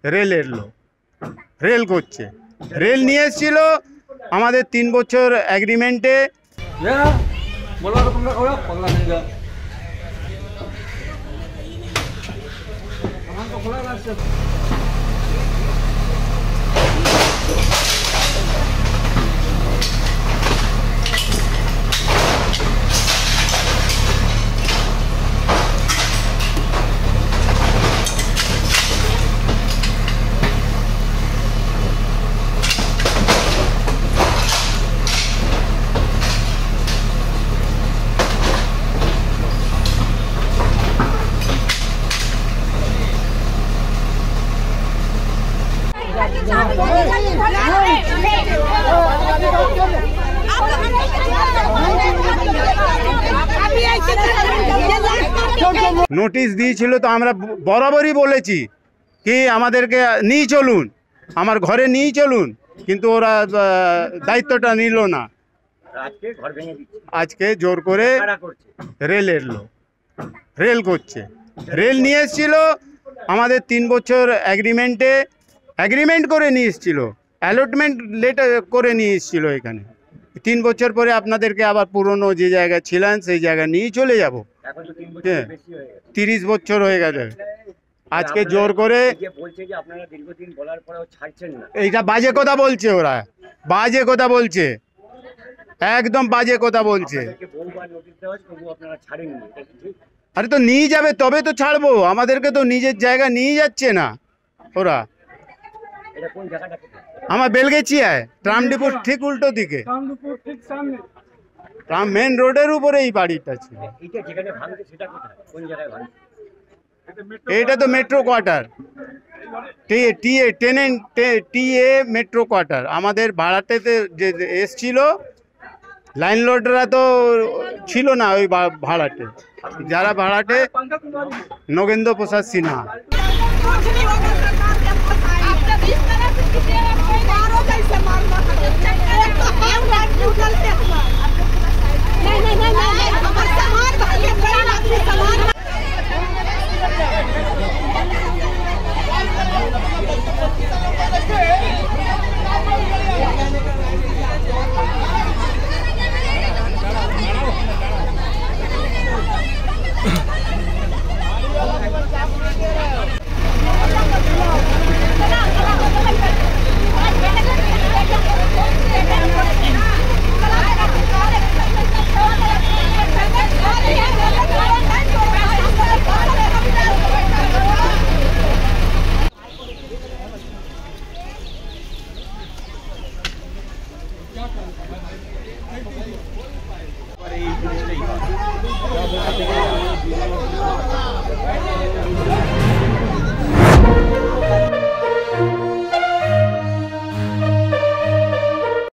রেলের লোক, রেল করছে, রেল নিয়ে এসেছিল আমাদের 3 বছর এগ্রিমেন্টে। নোটিশ দিয়েছিল, তো আমরা বরাবরই বলেছি কি আমাদেরকে নিয়ে চলুন, আমার ঘরে নিয়ে চলুন, কিন্তু ওরা দায়িত্বটা নিল না। আজকে জোর করে রেলের লোক, রেল করছে, রেল নিয়ে এসেছিল আমাদের 3 বছর এগ্রিমেন্টে, এগ্রিমেন্ট করে নিয়ে এসেছিল, অ্যালটমেন্ট লেটার করে নিয়ে এসেছিল। এখানে 3 বছর পরে আপনাদেরকে আবার পুরনো যে জায়গায় ছিলেন সেই জায়গায় নিয়ে চলে যাব। 30 বছর হয়ে গেছে। আজকে জোর করে এইটা বাজে কথা বলছে, ওরা বাজে কথা বলছে, একদম বাজে কথা বলছে। আরে তো নিয়ে যাবে তবে তো ছাড়বো, আমাদেরকে তো নিজের জায়গা নিয়ে যাচ্ছে না ওরা। আমার বেলগেছিয়ায় ট্রাম ডিপোর ঠিক উল্টো দিকে, মেন রোডের উপরে এই বাড়িটা ছিল। এটা তো metro quarter, TA metro quarter. আমাদের ভাড়াটেতে যে এসছিল লাইন লোডরা তো ছিল না ওই ভাড়াটে, যারা ভাড়াটে নগেন্দ্র প্রসাদ সিনহা। এই জিনিসটাই